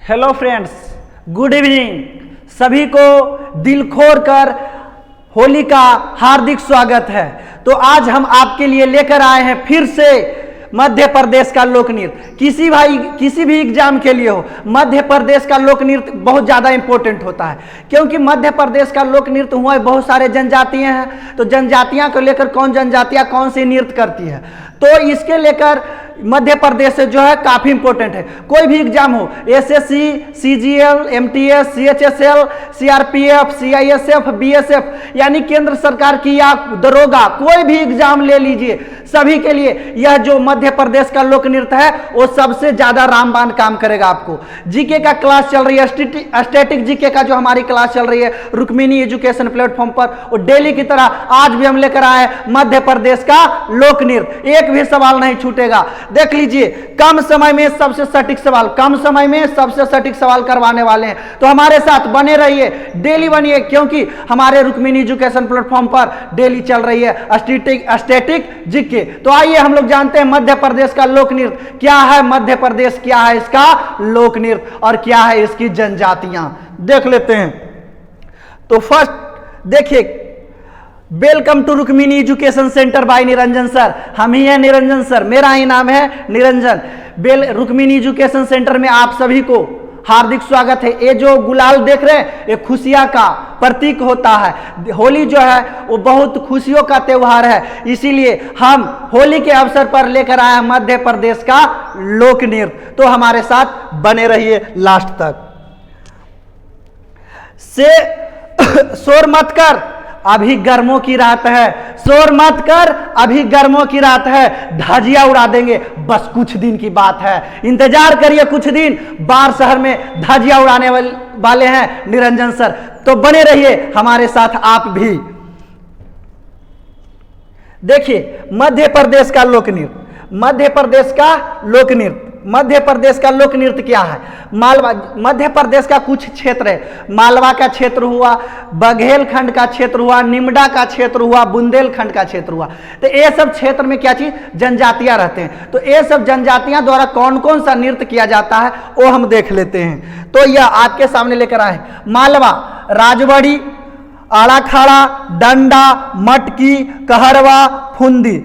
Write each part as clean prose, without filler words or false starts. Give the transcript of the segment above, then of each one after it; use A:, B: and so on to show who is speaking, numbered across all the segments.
A: Hello friends, good evening. सभी को दिल खोल कर होली का हार्दिक स्वागत है। तो आज हम आपके लिए लेकर आए हैं फिर से मध्य प्रदेश का लोक नृत्य। किसी भी एग्जाम के लिए हो, मध्य प्रदेश का लोक नृत्य बहुत ज़्यादा इंपॉर्टेंट होता है, क्योंकि मध्य प्रदेश का लोक नृत्य हुआ बहुत सारे जनजातियां हैं। तो जनजातियां को लेकर कौन जनजातियां कौन सी नृत्य करती है, तो इसके लेकर मध्य प्रदेश से जो है काफ़ी इंपॉर्टेंट है। कोई भी एग्जाम हो, SSC, CGL, MTS, CHSL, CRPF, CISF, BSF, यानी केंद्र सरकार की या दरोगा, कोई भी एग्जाम ले लीजिए, सभी के लिए यह जो मध्य प्रदेश का लोक नृत्य है वो सबसे ज्यादा रामबाण काम करेगा। आपको जीके का क्लास चल रही है, स्टैटिक जीके का जो हमारी क्लास चल रही है रुक्मिणी एजुकेशन प्लेटफॉर्म पर, और डेली की तरह आज भी हम लेकर आए मध्य प्रदेश का लोक नृत्य। एक भी सवाल नहीं छूटेगा। देख लीजिए, कम समय में सबसे सटीक सवाल, कम समय में सबसे सटीक सवाल करवाने वाले हैं। तो हमारे साथ बने रहिए, डेली बनिए, क्योंकि हमारे रुक्मिणी एजुकेशन प्लेटफॉर्म पर डेली चल रही है स्टैटिक जीके। तो आइए हम लोग जानते हैं मध्य प्रदेश का लोक नृत्य क्या है, मध्य प्रदेश क्या है इसका लोक नृत्य, और क्या है इसकी जनजातियां, देख लेते हैं। तो फर्स्ट देखिए, welcome to Rukmini education centre by Niranjan sir. हम ही हैं निरंजन सर, मेरा ही नाम है निरंजन। रुक्मिणी एजुकेशन सेंटर में आप सभी को हार्दिक स्वागत है। ये जो गुलाल देख रहे हैं, ये खुशियां का प्रतीक होता है। होली जो है वो बहुत खुशियों का त्योहार है, इसीलिए हम होली के अवसर पर लेकर आए मध्य प्रदेश का लोक नृत्य। तो हमारे साथ बने रहिए लास्ट तक। शोर मत कर, अभी गर्मों की रात है, शोर मत कर, अभी गर्मों की रात है, धजिया उड़ा देंगे, बस कुछ दिन की बात है, इंतजार करिए कुछ दिन, बार शहर में धजिया उड़ाने वाले हैं निरंजन सर। तो बने रहिए हमारे साथ आप भी। देखिए मध्य प्रदेश का लोक नृत्य, मध्य प्रदेश का लोक नृत्य, मध्य प्रदेश का लोक नृत्य क्या है। मालवा, मध्य प्रदेश का कुछ क्षेत्र है, मालवा का क्षेत्र हुआ, बघेलखंड का क्षेत्र हुआ, निमडा का क्षेत्र हुआ, बुंदेलखंड का क्षेत्र हुआ। तो ये सब क्षेत्र में क्या चीज, जनजातियां रहते हैं। तो ये सब जनजातियां द्वारा कौन कौन सा नृत्य किया जाता है वो हम देख लेते हैं। तो यह आपके सामने लेकर आए, मालवा, राजवाड़ी, आड़ा खाड़ा, डंडा, मटकी, कहरवा, फुंदी,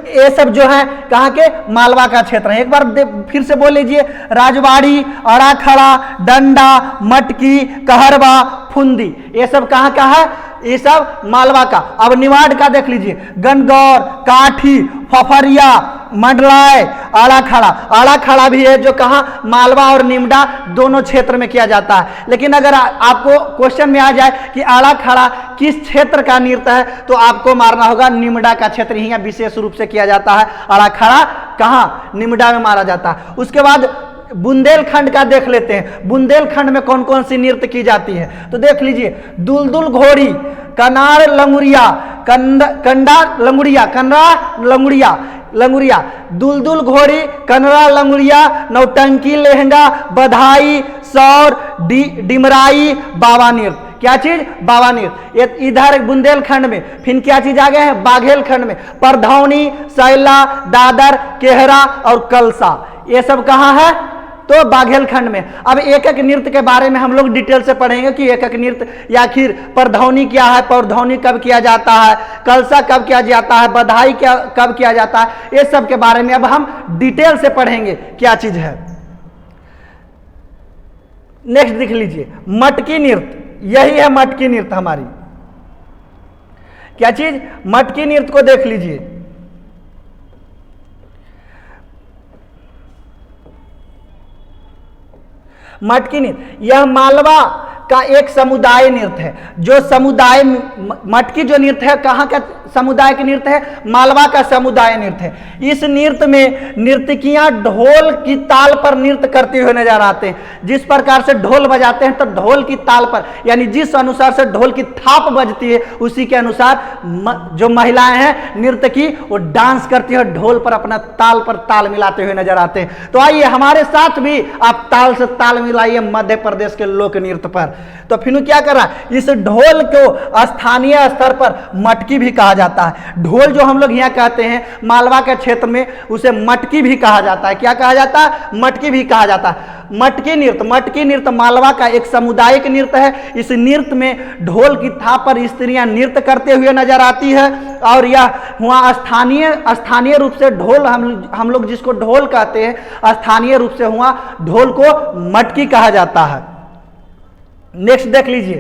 A: ये सब जो है कहाँ के, मालवा का क्षेत्र है। एक बार फिर से बोल लीजिए, राजवाड़ी, अड़ा खड़ा, डंडा, मटकी, कहरवा, फुंदी, ये सब कहाँ का है, ये सब मालवा का। अब निवाड़ का देख लीजिए, गनगौर, काठी, फफरिया, मंडलाय, आड़ा खड़ा भी है, जो कहाँ, मालवा और निमडा दोनों क्षेत्र में किया जाता है। लेकिन अगर आपको क्वेश्चन में आ जाए कि आड़ा खड़ा किस क्षेत्र का नृत्य है, तो आपको मारना होगा निमडा का क्षेत्र ही विशेष रूप से किया जाता है। आड़ा खड़ा कहाँ, निमडा में मारा जाता है। उसके बाद बुंदेलखंड का देख लेते हैं, बुंदेलखंड में कौन कौन सी नृत्य की जाती है। तो देख लीजिए, दुलदुल घोड़ी, कनार लंगुरिया, कंडा लंगुरिया, कनरा लंगुरिया, दुलदुल घोड़ी, कनरा लंगुरिया, नौटंकी लहंगा, बधाई, सौर, डिमराई, बाबा नृत्य। क्या चीज, बाबा नृत्य। इधर बुंदेलखंड में फिर क्या चीज आ गया है, बाघेलखंड में परधौनी, सैला, दादर, केहरा और कलसा, ये सब कहाँ है, तो बाघेलखंड में। अब एक एक नृत्य के बारे में हम लोग डिटेल से पढ़ेंगे कि एक एक नृत्य, या फिर परधौनी क्या है, परधौनी कब किया जाता है, कलसा कब किया जाता है, बधाई क्या कब किया जाता है, ये सब के बारे में अब हम डिटेल से पढ़ेंगे क्या चीज है। नेक्स्ट देख लीजिए, मटकी नृत्य, यही है मटकी नृत्य हमारी। क्या चीज, मटकी नृत्य को देख लीजिए। मटकी नृत्य यह मालवा का एक समुदाय नृत्य है। जो समुदाय मटकी जो नृत्य है, कहाँ का समुदाय का नृत्य है, मालवा का समुदाय नृत्य है। इस नृत्य में नर्तकियां ढोल की ताल पर नृत्य करते हुए नजर आते हैं। जिस प्रकार से ढोल बजाते हैं तो ढोल की ताल पर, यानी जिस अनुसार से ढोल की थाप बजती है उसी के अनुसार जो महिलाएं हैं नर्तकी वो डांस करती है, ढोल पर अपना ताल पर ताल मिलाते हुए नजर आते हैं। तो आइए हमारे साथ भी आप ताल से ताल मिलाइए मध्य प्रदेश के लोक नृत्य पर। तो फिर क्या कर रहा है, इस ढोल को स्थानीय स्तर पर मटकी भी कहा जाता है। ढोल जो हम लोग यहाँ कहते हैं मालवा के क्षेत्र में उसे मटकी भी कहा जाता है। क्या कहा जाता है, मटकी भी कहा जाता है। मटकी नृत्य मालवा का एक सामुदायिक नृत्य है। इस नृत्य में ढोल की थाप पर स्त्रियां नृत्य करते हुए नजर आती है और यह वहाँ स्थानीय रूप से ढोल हम लोग जिसको ढोल कहते हैं, स्थानीय रूप से वहाँ ढोल को मटकी कहा जाता है। नेक्स्ट देख लीजिए,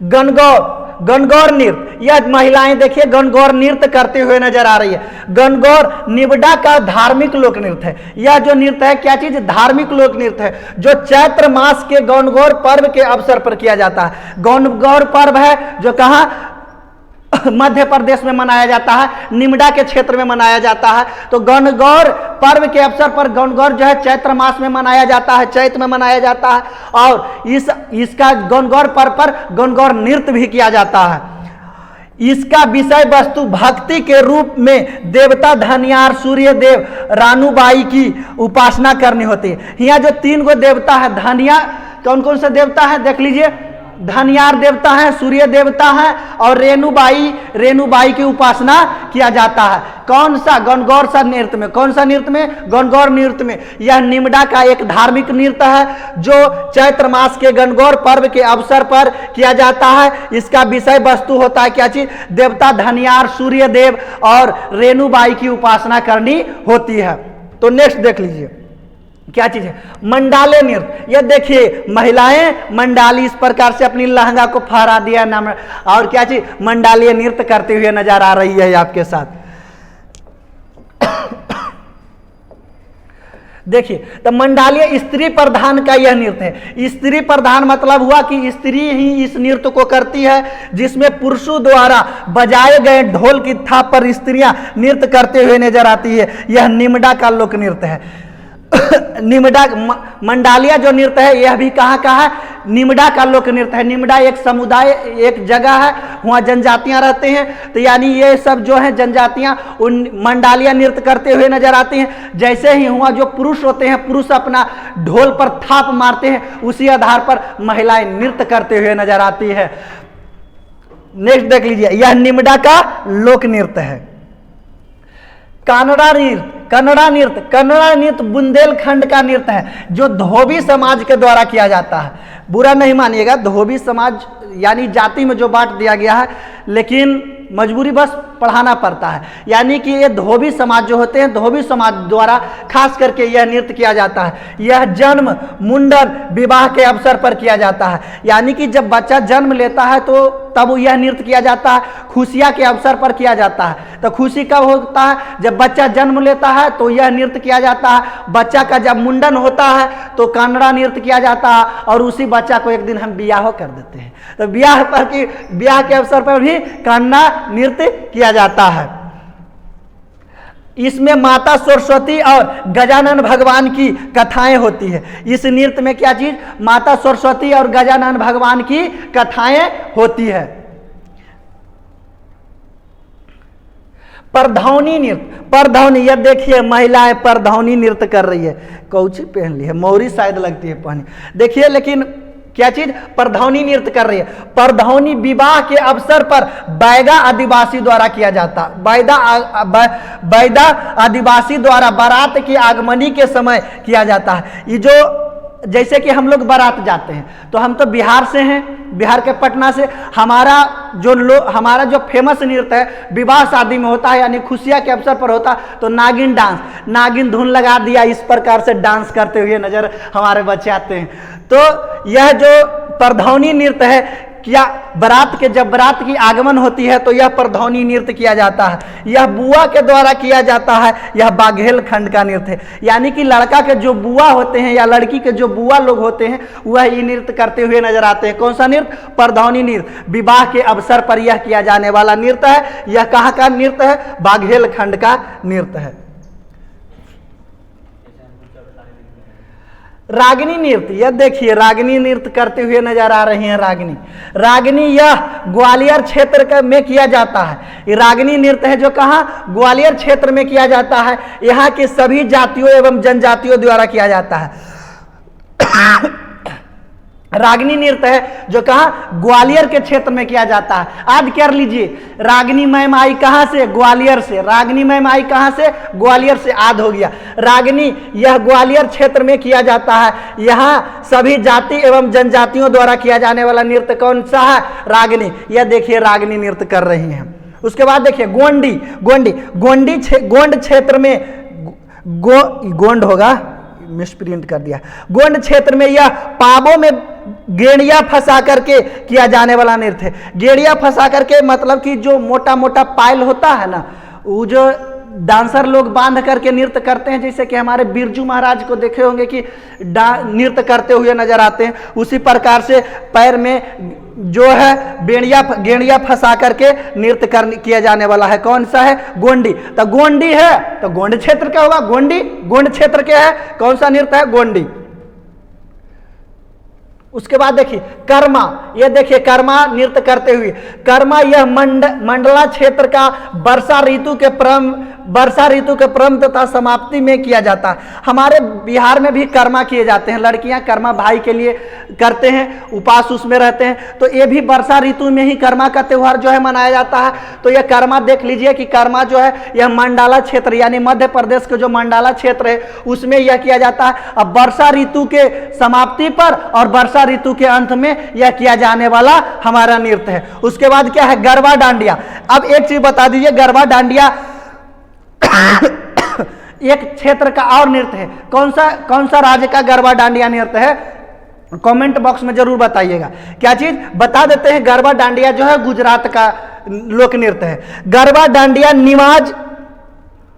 A: गणगौर नृत्य। यह महिलाएं देखिए गणगौर नृत्य करते हुए नजर आ रही है। गणगौर निबडा का धार्मिक लोक नृत्य है। यह जो नृत्य है क्या चीज, धार्मिक लोक नृत्य है, जो चैत्र मास के गणगौर पर्व के अवसर पर किया जाता है। गणगौर पर्व है जो कहाँ, मध्य प्रदेश में मनाया जाता है, निमडा के क्षेत्र में मनाया जाता है। तो गणगौर पर्व के अवसर पर गणगौर जो है चैत्र मास में मनाया जाता है, चैत्र में मनाया जाता है और इसका गणगौर पर्व पर गणगौर नृत्य भी किया जाता है। इसका विषय वस्तु भक्ति के रूप में देवता धनियार, सूर्य देव, रानूबाई की उपासना करनी होती है। यहाँ जो 3 गो देवता है, धनिया कौन कौन से देवता है देख लीजिए, धनियार देवता है, सूर्य देवता है और रेणुबाई की उपासना किया जाता है। कौन सा, गणगौर सा नृत्य में। कौन सा नृत्य में, गणगौर नृत्य में। यह निमडा का एक धार्मिक नृत्य है जो चैत्र मास के गणगौर पर्व के अवसर पर किया जाता है। इसका विषय वस्तु होता है क्या चीज, देवता धनियार, सूर्य देव और रेणुबाई की उपासना करनी होती है। तो नेक्स्ट देख लीजिए क्या चीज है, मंडाले नृत्य। ये देखिए महिलाएं मंडाली इस प्रकार से अपनी लहंगा को फहरा दिया नाम, और क्या चीज, मंडालीय नृत्य करते हुए नजर आ रही है आपके साथ। देखिए तो मंडालीय स्त्री प्रधान का यह नृत्य है। स्त्री प्रधान मतलब हुआ कि स्त्री ही इस नृत्य को करती है, जिसमें पुरुषों द्वारा बजाए गए ढोल की थाप पर स्त्रियां नृत्य करते हुए नजर आती है। यह निमडा का लोक नृत्य है। निमडा मंडालिया जो नृत्य है यह भी कहाँ का है, निमडा का लोक नृत्य है। निमडा एक समुदाय, एक जगह है, वहाँ जनजातियां रहते हैं। तो यानी ये सब जो है जनजातियां उन मंडालिया नृत्य करते हुए नजर आते हैं। जैसे ही वहाँ जो पुरुष होते हैं, पुरुष अपना ढोल पर थाप मारते हैं, उसी आधार पर महिलाएं नृत्य करते हुए नजर आती है। नेक्स्ट देख लीजिए, यह निमडा का लोक नृत्य है। कन्नड़ा नृत्य बुंदेलखंड का नृत्य है जो धोबी समाज के द्वारा किया जाता है। बुरा नहीं मानिएगा, धोबी समाज यानी जाति में जो बांट दिया गया है, लेकिन मजबूरी बस पढ़ाना पड़ता है। यानी कि ये धोबी समाज जो होते हैं, धोबी समाज द्वारा खास करके यह नृत्य किया जाता है। यह जन्म, मुंडन, विवाह के अवसर पर किया जाता है। यानी कि जब बच्चा जन्म लेता है तो तब यह नृत्य किया जाता है। खुशियाँ के अवसर पर किया जाता है। तो खुशी कब होता है, जब बच्चा जन्म लेता है तो यह नृत्य किया जाता है। बच्चा का जब मुंडन होता है तो कन्नड़ा नृत्य किया जाता है और उसी बच्चा को एक दिन हम ब्याह कर देते हैं। तो ब्याह के अवसर पर भी कन्नड़ा नृत्य किया जाता है। इसमें माता सरस्वती और गजानन भगवान की कथाएं होती है। इस नृत्य में क्या चीज, माता सरस्वती और गजानन भगवान की कथाएं होती है। परधौनी नृत्य, यह देखिए महिलाएं परधौनी नृत्य कर रही है। कौची पहन ली है, मौरी शायद लगती है पहनी, देखिए। लेकिन क्या चीज, परधौनी नृत्य कर रही है। परधौनी विवाह के अवसर पर बैदा आदिवासी द्वारा किया जाता। बैदा आदिवासी द्वारा बारात की आगमनी के समय किया जाता है। ये जो जैसे कि हम लोग बारात जाते हैं तो हम तो बिहार से हैं, बिहार के पटना से। हमारा जो फेमस नृत्य है विवाह शादी में होता है, यानी खुशियाँ के अवसर पर होता है। तो नागिन डांस, नागिन धुन लगा दिया, इस प्रकार से डांस करते हुए नजर हमारे बच्चे आते हैं। तो यह जो परधौनी नृत्य है, क्या जब बारात की आगमन होती है तो यह परधौनी नृत्य किया जाता है। यह बुआ के द्वारा किया जाता है। यह बाघेल खंड का नृत्य है। यानी कि लड़का के जो बुआ होते हैं या लड़की के जो बुआ लोग होते हैं वह ये नृत्य करते हुए नजर आते हैं। कौन सा नृत्य, परधौनी नृत्य। विवाह के अवसर पर यह किया जाने वाला नृत्य है। यह कहाँ का नृत्य है, बाघेल खंड का नृत्य है। रागिनी नृत्य, यह देखिए रागिनी नृत्य करते हुए नजर आ रही हैं। रागिनी यह ग्वालियर क्षेत्र में किया जाता है। ये रागिनी नृत्य है जो कहाँ, ग्वालियर क्षेत्र में किया जाता है। यहाँ के सभी जातियों एवं जनजातियों द्वारा किया जाता है। रागनी नृत्य है जो कहाँ, ग्वालियर के क्षेत्र में किया जाता है। याद कर लीजिए, रागनी मैम आई कहाँ से, ग्वालियर से। रागनी मैम आई कहाँ से, ग्वालियर से। याद हो गया, रागनी यह ग्वालियर क्षेत्र में किया जाता है। यहाँ सभी जाति एवं जनजातियों द्वारा किया जाने वाला नृत्य कौन सा है, रागनी। यह देखिए रागनी नृत्य कर रही हैं। उसके बाद देखिए गोंडी। गोंड क्षेत्र में गोंड होगा, मिसप्रिंट कर दिया। गोंड क्षेत्र में यह पावों में गेड़िया फंसा करके किया जाने वाला नृत्य है। गेड़िया फंसा करके मतलब कि जो मोटा मोटा पायल होता है ना, वो जो डांसर लोग बांध करके नृत्य करते हैं, जैसे कि हमारे बिरजू महाराज को देखे होंगे कि नृत्य करते हुए नजर आते हैं, उसी प्रकार से पैर में जो है गेड़िया फंसा करके नृत्य किया जाने वाला है। कौन सा है, गोंडी। तो गोंडी है तो गोंड क्षेत्र क्या होगा, गोंडी। गोंड क्षेत्र क्या है, कौन सा नृत्य है, गोंडी। उसके बाद देखिए कर्मा। ये देखिए कर्मा नृत्य करते हुए, कर्मा यह मंडला क्षेत्र का वर्षा ऋतु के प्रारंभ तथा समाप्ति में किया जाता है। हमारे बिहार में भी कर्मा किए जाते हैं। लड़कियां कर्मा भाई के लिए करते हैं, उपास उसमें रहते हैं। तो ये भी वर्षा ऋतु में ही कर्मा का त्योहार जो है मनाया जाता है। तो यह कर्मा देख लीजिए कि कर्मा जो है यह मंडाला क्षेत्र यानी मध्य प्रदेश के जो मंडाला क्षेत्र है उसमें यह किया जाता है। अब वर्षा ऋतु के समाप्ति पर और वर्षा ऋतु के अंत में यह किया जाने वाला हमारा नृत्य है। उसके बाद क्या है, गरबा डांडिया। अब एक चीज बता दीजिए, गरबा डांडिया एक क्षेत्र का और नृत्य है। कौन सा राज्य का गरबा डांडिया नृत्य है, कमेंट बॉक्स में जरूर बताइएगा। क्या चीज बता देते हैं, गरबा डांडिया जो है गुजरात का लोक नृत्य है। गरबा डांडिया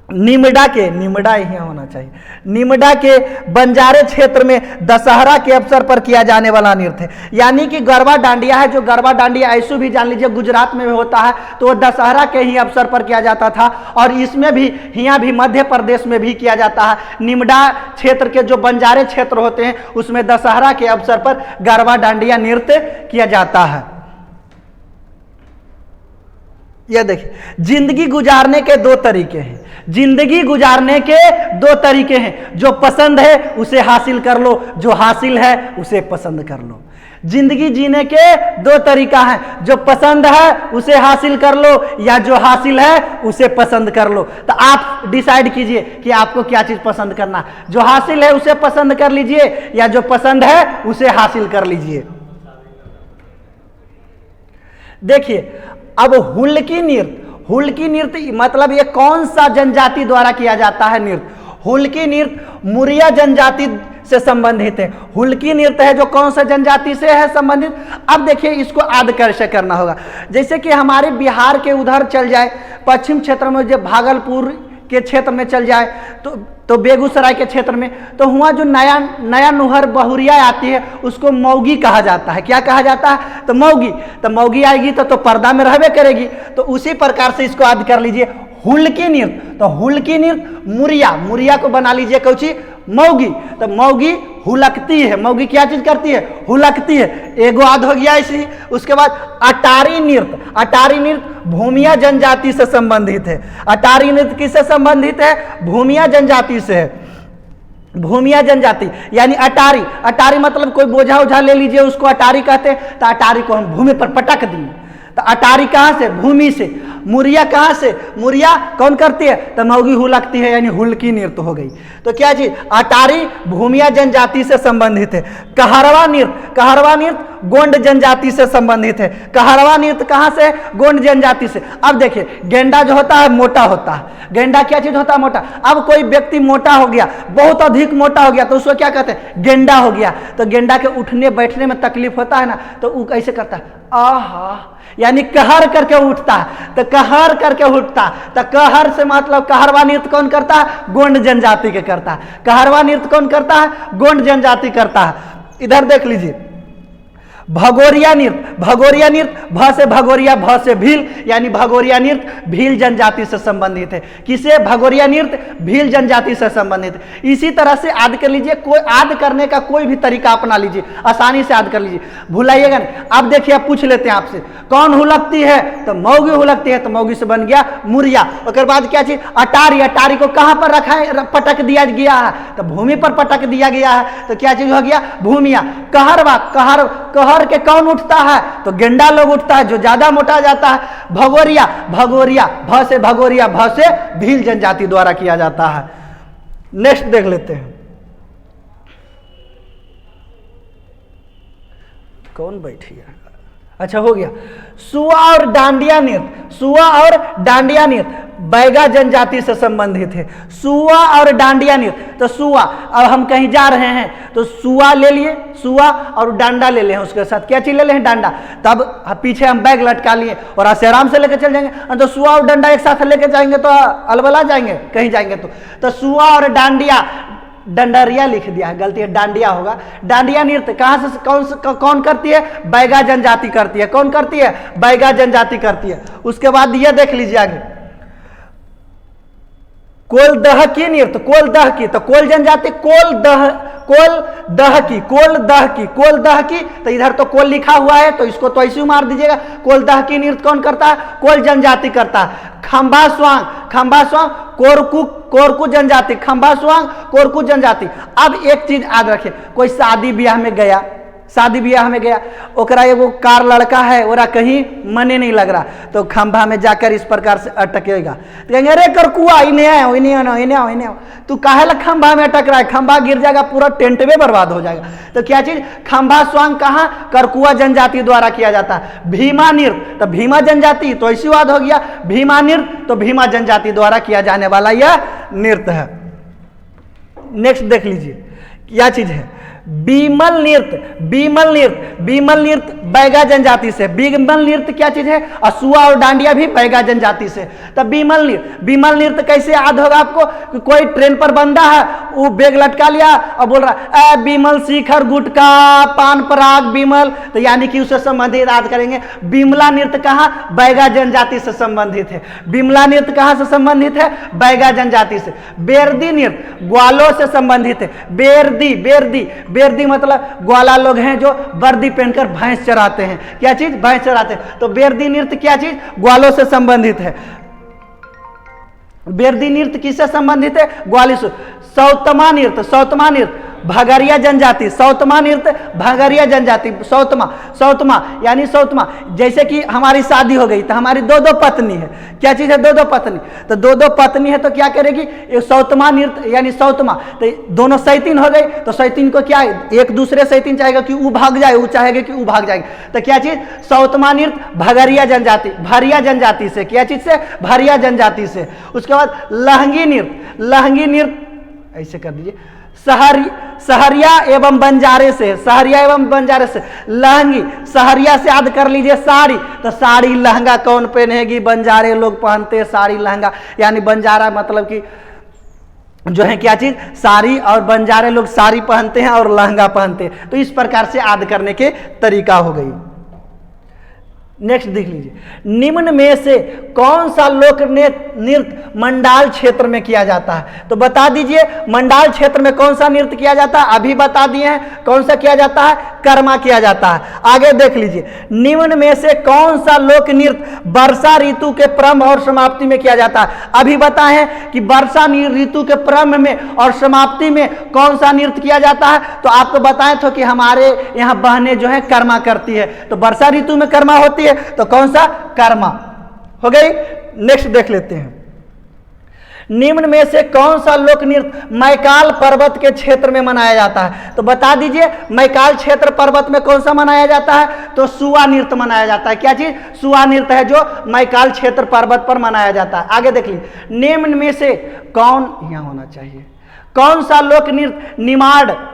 A: निमडा ही होना चाहिए, निमडा के बंजारे क्षेत्र में दशहरा के अवसर पर किया जाने वाला नृत्य है। यानी कि गरबा डांडिया है, जो गरबा डांडिया ऐसे भी जान लीजिए गुजरात में भी होता है, तो वो दशहरा के ही अवसर पर किया जाता था। और इसमें भी यहाँ भी मध्य प्रदेश में भी किया जाता है। निमडा क्षेत्र के जो बंजारे क्षेत्र होते हैं उसमें दशहरा के अवसर पर गरबा डांडिया नृत्य किया जाता है। यह देखिए, जिंदगी गुजारने के दो तरीके हैं। जिंदगी गुजारने के दो तरीके हैं, जो पसंद है उसे हासिल कर लो, जो हासिल है उसे पसंद कर लो। जिंदगी जीने के दो तरीका है, जो पसंद है उसे हासिल कर लो या जो हासिल है उसे पसंद कर लो। तो आप डिसाइड कीजिए कि आपको क्या चीज पसंद करना है। जो हासिल है उसे पसंद कर लीजिए या जो पसंद है उसे हासिल कर लीजिए। देखिए अब हुल्की नृत्य मतलब ये कौन सा जनजाति द्वारा किया जाता है नृत्य। हुल्की नृत्य मुरिया जनजाति से संबंधित है। हुल्की नृत्य है जो कौन सा जनजाति से है संबंधित। अब देखिए इसको आद कैसे करना होगा। जैसे कि हमारे बिहार के उधर चल जाए, पश्चिम क्षेत्र में जो भागलपुर के क्षेत्र में चल जाए, तो बेगूसराय के क्षेत्र में, तो हुआ जो नया नुहर बहुरिया आती है उसको मौगी कहा जाता है। क्या कहा जाता है, तो मौगी। तो मौगी आएगी तो पर्दा में रहबे करेगी। तो उसी प्रकार से इसको याद कर लीजिए, हुल्की नृत्य। तो हुल्की नृत्य मुरिया को बना लीजिए कौची, मौगी। तो मौगी हुलकती है। मौगी क्या चीज करती है, हुलकती है। एगो याद हो गया इसी। उसके बाद अटारी नृत्य भूमिया जनजाति से संबंधित है। अटारी नृत्य किससे संबंधित है, भूमिया जनजाति से है। भूमिया जनजाति यानी अटारी मतलब कोई बोझा उझा ले लीजिए, उसको अटारी कहते हैं। तो अटारी को हम भूमि पर पटक दिए। तो अटारी कहाँ से, भूमि से। मुरिया कहाँ से, मुरिया कौन करती है, तो मौगी हुलकती है यानी हुल्की नृत्य हो गई। तो क्या चीज, अटारी भूमिया जनजाति से संबंधित है। कहरवा नृत्य गोंड जनजाति से संबंधित है। कहरवा नृत्य कहाँ से, गोंड जनजाति से। अब देखिए गेंडा जो होता है मोटा होता है। गेंडा क्या चीज होता है, मोटा। अब कोई व्यक्ति मोटा हो गया, बहुत अधिक मोटा हो गया, तो उसको क्या कहते हैं, गेंडा हो गया। तो गेंडा के उठने बैठने में तकलीफ होता है ना, तो वो कैसे करता है, आहा, यानी कहर करके उठता है। तो कहर करके उठता, तो कहर से मतलब कहरवा नृत्य कौन करता है, गोंड जनजाति के करता है। कहरवा नृत्य कौन करता है, गोंड जनजाति करता है। इधर देख लीजिए, भगोरिया नृत्य, भगोरिया नृत्य भ से भगोरिया, भ से भील, यानी भगोरिया नृत्य भील जनजाति से संबंधित है। किसे? भगोरिया नृत्य भील जनजाति से संबंधित है। इसी तरह से याद कर लीजिए, कोई याद करने का कोई भी तरीका अपना लीजिए, आसानी से याद कर लीजिए, भुलाइएगा नहीं। अब देखिए, अब पूछ लेते हैं आपसे, कौन हुलकती है? तो मौगी हुलकती है, तो मौगी से बन गया मुरिया। उसके बाद क्या चीज? अटारी, अटारी को कहां पर रखा है, पटक दिया गया है? तो भूमि पर पटक दिया गया है, तो क्या चीज हो गया? भूमिया। कहरवा, कहर, कहर के कौन उठता है? तो गेंडा लोग उठता है, जो ज्यादा मोटा जाता है। भगोरिया, भगोरिया भ से भगोरिया, भ से भील जनजाति द्वारा किया जाता है। नेक्स्ट देख लेते हैं, कौन बैठी है? अच्छा, हो गया। सुआ और डांडिया नृत्य, सुआ और डांडिया नृत्य बैगा जनजाति से संबंधित है। सुआ और डांडिया नृत्य, तो सुआ, अब हम कहीं जा रहे हैं तो सुआ ले लिए, सुआ और डांडा ले लिए, उसके साथ क्या चीज ले लें? डांडा। तब पीछे हम बैग लटका लिए और ऐसे आराम से लेकर चल जाएंगे। तो सुआ और डंडा एक साथ लेकर जाएंगे तो अलबला जाएंगे, कहीं जाएंगे तो सुआ और डांडिया, डंडरिया लिख दिया है, गलती है, डांडिया होगा। डांडिया नृत्य कहां से कौन करती है? बैगा जनजाति करती है। कौन करती है? बैगा जनजाति करती है। उसके बाद ये देख लीजिए आगे, कोल दह की नृत्य, कोल दह की, तो कोल जनजाति, कोल दह की, कोल दह की, कोल दह की, तो इधर तो कोल लिखा हुआ है तो इसको तो ऐसे ही मार दीजिएगा। कोल दह की नृत्य कौन करता है? कोल जनजाति करता है। खंभा स्वांग, खंभा स्वांग कोरकू, कोरकू जनजाति, खंभा स्वांग कोरकू जनजाति। अब एक चीज याद रखिए, कोई शादी ब्याह में गया, शादी ब्याह में गया, ओकरा एगो कार लड़का है, ओरा कहीं मने नहीं लग रहा, तो खंभा में जाकर इस प्रकार से अटकेगा, तो कहेंगे अरे करकुआ इन्हें आओ, इन्हें आओ, इन्हें आओ, इन्हें आओ। तू काहे ला खंभा में अटक रहा है? खंभा गिर जाएगा, पूरा टेंट में बर्बाद हो जाएगा। तो क्या चीज? खंभा स्वांग कहाँ? करकुआ जनजाति द्वारा किया जाता है। भीमा नृत्य, तो भीमा जनजाति, तो ऐसी बात हो गया, भीमा नृत्य तो भीमा जनजाति द्वारा किया जाने वाला यह नृत्य है। नेक्स्ट देख लीजिए, क्या चीज है? बीमल नृत्य, बीमल नृत्य, बीमल नृत्य बैगा जनजाति से। बीमल नृत्य क्या चीज है? असुआ और डांडिया भी बैगा जनजाति से। तब बीमल नृत्य, बीमल नृत्य कैसे याद होगा आपको? कि कोई ट्रेन पर बंदा है, वो बैग लटका लिया और बोल रहा है बीमल शिखर गुटका पान पराग बीमल, तो यानी कि उससे संबंधित याद करेंगे। बिमला नृत्य कहाँ? बैगा जनजाति से संबंधित है। बिमला नृत्य कहाँ से संबंधित है? बैगा जनजाति से। बेरदी नृत्य ग्वालों से संबंधित है। बेरदी, बेरदी, बेरदी मतलब ग्वाला लोग हैं जो वर्दी पहनकर भैंस चराते हैं। क्या चीज? भैंस चराते हैं। तो बेरदी नृत्य क्या चीज? ग्वालों से संबंधित है। बेरदी नृत्य किससे संबंधित है? ग्वाली से। सौतमा नृत्य, सौतमा नृत्य भगरिया जनजाति, सौतमा नृत्य भगरिया जनजाति। सौतमा, सौतमा यानी सौतमा, जैसे कि हमारी शादी हो गई तो हमारी दो दो पत्नी है। क्या चीज है? दो दो पत्नी। तो दो दो पत्नी है तो क्या करेगी? एक सौतमा नृत्य यानी सौतमा, तो दोनों सैतीन हो गई, तो सैतीन को क्या, एक दूसरे सैतीन चाहेगा कि वो भाग जाए, वो चाहेगा कि वो भाग जाएगी। तो क्या चीज? सौतमा नृत्य भगरिया जनजाति, भरिया जनजाति से। क्या चीज से? भरिया जनजाति से। उसके बाद लहंगी नृत्य, लहंगी नृत्य ऐसे कर दीजिए, सहरिया एवं बंजारे से, सहरिया एवं बंजारे से। लहंगी, सहरिया से याद कर लीजिए साड़ी, तो साड़ी लहंगा कौन पहनेगी? बंजारे लोग पहनते हैं साड़ी लहंगा, यानी बंजारा मतलब कि जो है क्या चीज? साड़ी, और बंजारे लोग साड़ी पहनते हैं और लहंगा पहनते हैं। तो इस प्रकार से याद करने के तरीका हो गई। नेक्स्ट देख लीजिए, निम्न में से कौन सा लोक नृत्य मंडाल क्षेत्र में किया जाता है? तो बता दीजिए, मंडाल क्षेत्र में कौन सा नृत्य किया जाता है? अभी बता दिए हैं। कौन सा किया जाता है? कर्मा किया जाता है। आगे देख लीजिए, निम्न में से कौन सा लोक नृत्य वर्षा ऋतु के प्रारंभ और समाप्ति में किया जाता है? अभी बताए हैं कि वर्षा ऋतु के प्रारंभ में और समाप्ति में कौन सा नृत्य किया जाता है। तो आपको बताए थे कि हमारे यहाँ बहनें जो है कर्मा करती है, तो वर्षा ऋतु में कर्मा होती है, तो कौन सा? कर्मा हो गई। नेक्स्ट देख लेते हैं, निम्न में से कौन सा लोक नृत्य मैकाल पर्वत के क्षेत्र में मनाया जाता है? तो बता दीजिए, मैकाल क्षेत्र पर्वत में कौन सा मनाया जाता है? तो सुआ नृत्य मनाया जाता है। क्या चीज? सुआ नृत्य है जो मैकाल क्षेत्र पर्वत पर मनाया जाता है। आगे देख लीजिए, निम्न में से कौन, यहां होना चाहिए, कौन सा लोक नृत्य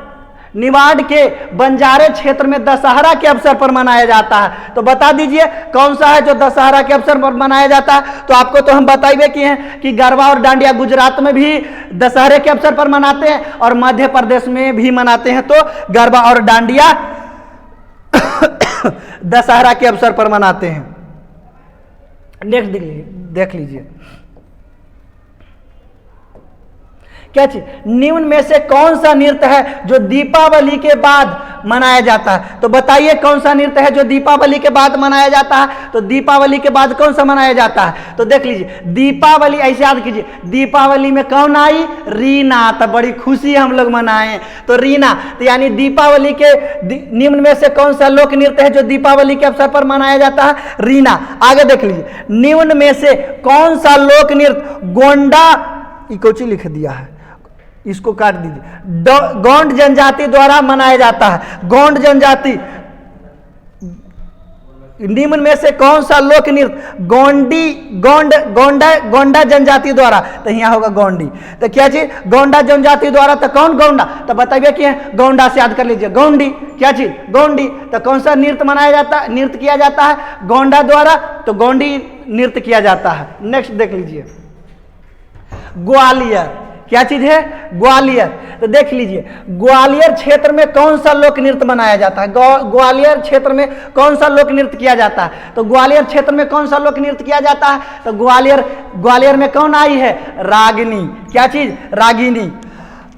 A: निवाड़ के बंजारे क्षेत्र में दशहरा के अवसर पर मनाया जाता है? तो बता दीजिए कौन सा है जो दशहरा के अवसर पर मनाया जाता है। तो आपको तो हम बताइए किए हैं कि गरबा और डांडिया गुजरात में भी दशहरे के अवसर पर मनाते हैं और मध्य प्रदेश में भी मनाते हैं। तो गरबा और डांडिया दशहरा के अवसर पर मनाते हैं। नेक्स्ट देख लीजिए क्या चीज, निम्न में से कौन सा नृत्य है जो दीपावली के बाद मनाया जाता है? तो बताइए कौन सा नृत्य है जो दीपावली के बाद मनाया जाता है? तो दीपावली के बाद कौन सा मनाया जाता है? तो देख लीजिए, दीपावली ऐसे याद कीजिए, दीपावली में कौन आई? रीना। तो बड़ी खुशी हम लोग मनाएं तो रीना, तो यानी दीपावली के निम्न में से कौन सा लोक नृत्य है जो दीपावली के अवसर पर मनाया जाता है? रीना। आगे देख लीजिए, निम्न में से कौन सा लोक नृत्य गोंडा, कोची लिख दिया है, इसको काट दीजिए, गोंड जनजाति द्वारा मनाया जाता है। गोंड जनजाति, निम्न में से कौन सा लोक नृत्य गोंडा जनजाति द्वारा? तो यहाँ होगा गोंडी। तो क्या चीज? गोंडा जनजाति द्वारा। तो कौन गोंडा? तो बताइए कि गोंडा से याद कर लीजिए, गोंडी। क्या चीज? गोंडी। तो कौन सा नृत्य मनाया जाता है, नृत्य किया जाता है गोंडा द्वारा? तो गोंडी नृत्य किया जाता है। नेक्स्ट देख लीजिए, ग्वालियर। क्या चीज है? ग्वालियर। तो देख लीजिए, ग्वालियर क्षेत्र में कौन सा लोक नृत्य मनाया जाता है? ग्वालियर क्षेत्र में कौन सा लोक नृत्य किया जाता है? तो ग्वालियर क्षेत्र में कौन सा लोक नृत्य किया जाता है? तो ग्वालियर में कौन आई है? रागिनी। क्या चीज? रागिनी।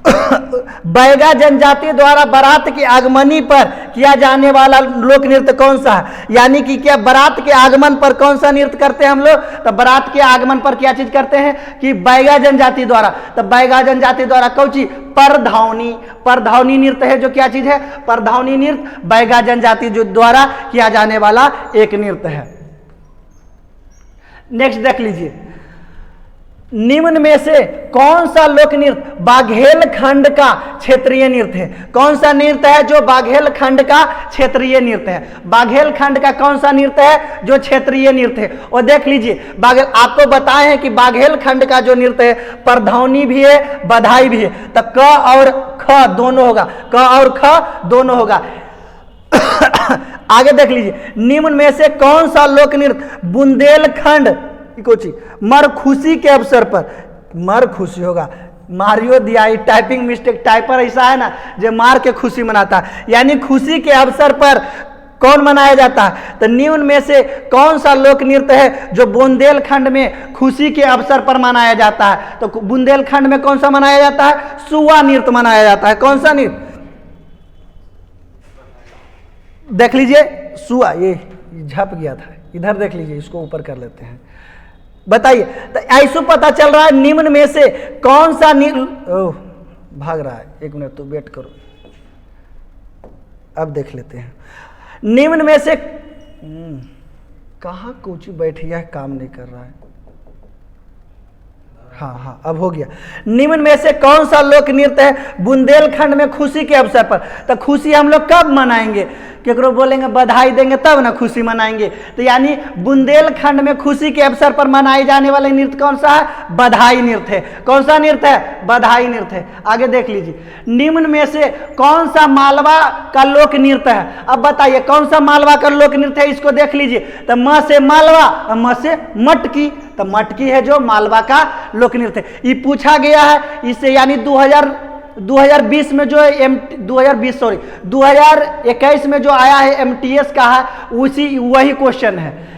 A: बैगा जनजाति द्वारा बारात के आगमनी पर किया जाने वाला लोक नृत्य कौन सा है? यानी कि क्या बारात के आगमन पर कौन सा नृत्य करते हैं हम लोग? तो बारात के आगमन पर क्या चीज करते हैं कि बैगा जनजाति द्वारा। तो बैगा जनजाति द्वारा कौची? परधावनी। परधावनी नृत्य है जो क्या चीज है? परधावनी नृत्य बैगा जनजाति जो द्वारा किया जाने वाला एक नृत्य है। नेक्स्ट देख लीजिए, निम्न में से कौन सा लोक नृत्य बाघेल खंड का क्षेत्रीय नृत्य है? कौन सा नृत्य है जो बाघेल खंड का क्षेत्रीय नृत्य है? बाघेल खंड का कौन सा नृत्य है जो क्षेत्रीय नृत्य है? और देख लीजिए, बाघेल आपको बताए हैं कि बाघेल खंड का जो नृत्य है परधौनी भी है, बधाई भी है। तो क और ख दोनों होगा, क और ख दोनों होगा। आगे देख लीजिए, निम्न में से कौन सा लोक नृत्य बुंदेलखंड कोची मर खुशी के अवसर पर, मर खुशी होगा, मारियो दिया, टाइपिंग मिस्टेक, टाइपर ऐसा है ना जो मार के खुशी मनाता है, यानी खुशी के अवसर पर कौन मनाया जाता है? तो निम्न में से कौन सा लोक नृत्य है जो बुंदेलखंड में खुशी के अवसर पर मनाया जाता है? तो बुंदेलखंड में कौन सा मनाया जाता है? सुआ नृत्य मनाया जाता है। कौन सा नृत्य? देख लीजिए, सुआ, ये झप गया था, इधर देख लीजिए, इसको ऊपर कर लेते हैं। बताइए, तो ऐसा पता चल रहा है निम्न में से कौन सा ओह भाग रहा है, एक मिनट तो वेट करो, अब देख लेते हैं। निम्न में से कहाँ कोची बैठ गया है, काम नहीं कर रहा है। हाँ, अब हो गया। निम्न में से कौन सा लोक नृत्य है बुंदेलखंड में खुशी के अवसर पर? तो खुशी हम लोग कब मनाएंगे? केकरो बोलेंगे बधाई देंगे तब ना खुशी मनाएंगे। तो यानी बुंदेलखंड में खुशी के अवसर पर मनाए जाने वाले नृत्य कौन सा है? बधाई नृत्य है। कौन सा नृत्य है? बधाई नृत्य है। आगे देख लीजिए, निम्न में से कौन सा मालवा का लोक नृत्य है? अब बताइए कौन सा मालवा का लोक नृत्य है, इसको देख लीजिए। तो म से मालवा और म से मटकी, तो मटकी है जो मालवा का लोक नृत्य। ये पूछा गया है इससे, यानी 2020 में जो 2021 में जो आया है MTS का है, वही क्वेश्चन है।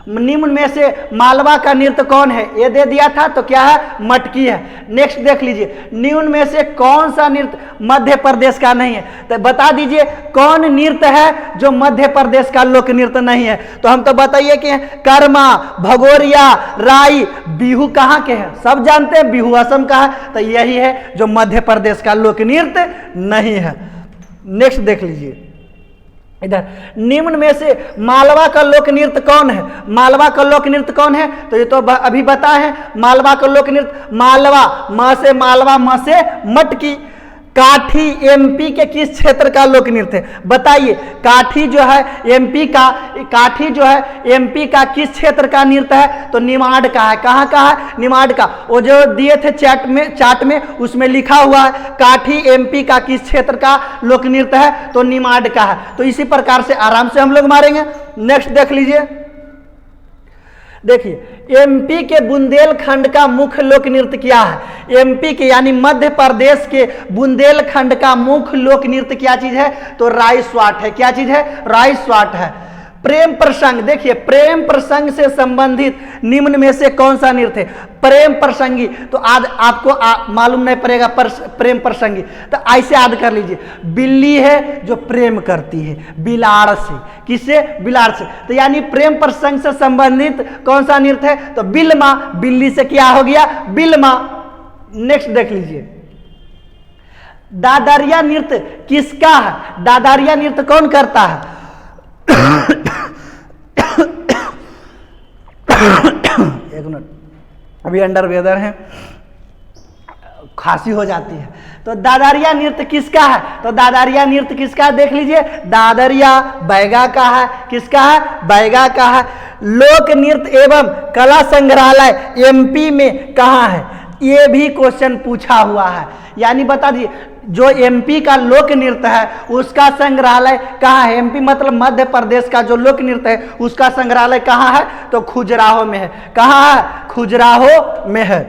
A: निम्न में से मालवा का नृत्य कौन है? ये दे दिया था, तो क्या है? मटकी है। नेक्स्ट देख लीजिए, निम्न में से कौन सा नृत्य मध्य प्रदेश का नहीं है? तो बता दीजिए कौन नृत्य है जो मध्य प्रदेश का लोक नृत्य नहीं है? तो हम तो बताइए कि कर्मा, भगोरिया, राई, बिहू कहाँ के हैं? सब जानते हैं बिहू असम का है, तो यही है जो मध्य प्रदेश का लोक नृत्य नहीं है। नेक्स्ट देख लीजिए इधर, निम्न में से मालवा का लोक नृत्य कौन है? मालवा का लोक नृत्य कौन है? तो ये तो अभी बताए हैं, मालवा का लोक नृत्य मालवा, म से मालवा, म से मटकी। काठी MP के किस क्षेत्र का लोक नृत्य है? बताइए, काठी जो है MP का किस क्षेत्र का नृत्य है? तो निमाड़ का है। कहाँ का है? निमाड़ का। वो जो दिए थे चार्ट में उसमें लिखा हुआ है काठी MP का किस क्षेत्र का लोक नृत्य है? तो निमाड़ का है। तो इसी प्रकार से आराम से हम लोग मारेंगे। नेक्स्ट देख लीजिए, देखिए MP के बुंदेलखंड का मुख्य लोक नृत्य क्या है? MP के यानी मध्य प्रदेश के बुंदेलखंड का मुख्य लोक नृत्य क्या चीज है? तो राई स्वाट है। क्या चीज है? राई स्वाट है। प्रेम प्रसंग, देखिए प्रेम प्रसंग से संबंधित निम्न में से कौन सा नृत्य है? प्रेम प्रसंगी। तो आज आपको मालूम नहीं पड़ेगा प्रेम प्रसंगी, तो ऐसे याद कर लीजिए। बिल्ली है जो प्रेम करती है बिलाड़ से, किससे? बिलाड़ से। तो यानी प्रेम प्रसंग से संबंधित कौन सा नृत्य है? तो बिल्मा, बिल्ली से क्या हो गया? बिल्मा। नेक्स्ट देख लीजिए, दादरिया नृत्य किसका है? दादरिया नृत्य कौन करता है? एक मिनट, अभी अंडर वेदर है, खांसी हो जाती है। तो दादरिया नृत्य किसका है? तो दादरिया नृत्य किसका है? देख लीजिए, दादरिया बैगा का है। किसका है? बैगा का है। लोक नृत्य एवं कला संग्रहालय एमपी में कहाँ है? ये भी क्वेश्चन पूछा हुआ है। यानी बता दीजिए, जो एमपी का लोक नृत्य है उसका संग्रहालय कहाँ है? एमपी मतलब मध्य प्रदेश का जो लोक नृत्य है उसका संग्रहालय कहाँ है? तो खजुराहो में है। कहाँ है? खजुराहो में है।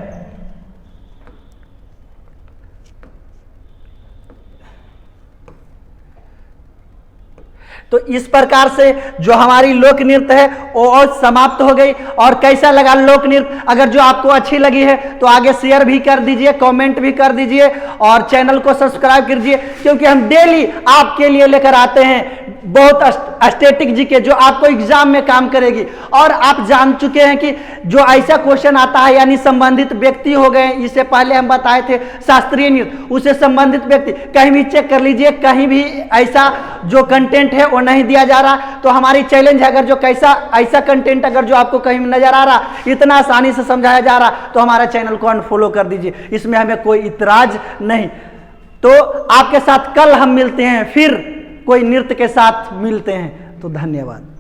A: तो इस प्रकार से जो हमारी लोक नृत्य है वो और समाप्त हो गई। और कैसा लगा लोक नृत्य? अगर जो आपको अच्छी लगी है तो आगे शेयर भी कर दीजिए, कमेंट भी कर दीजिए और चैनल को सब्सक्राइब कीजिए, क्योंकि हम डेली आपके लिए लेकर आते हैं बहुत स्टैटिक जीके जो आपको एग्जाम में काम करेगी। और आप जान चुके हैं कि जो ऐसा क्वेश्चन आता है यानी संबंधित व्यक्ति हो गए, इससे पहले हम बताए थे शास्त्रीय नृत्य, उससे संबंधित व्यक्ति कहीं भी चेक कर लीजिए, कहीं भी ऐसा जो कंटेंट है वो नहीं दिया जा रहा। तो हमारी चैलेंज है, अगर जो कैसा ऐसा कंटेंट अगर जो आपको कहीं नजर आ रहा, इतना आसानी से समझाया जा रहा, तो हमारा चैनल को अनफॉलो कर दीजिए, इसमें हमें कोई इतराज नहीं। तो आपके साथ कल हम मिलते हैं, फिर कोई नृत्य के साथ मिलते हैं। तो धन्यवाद।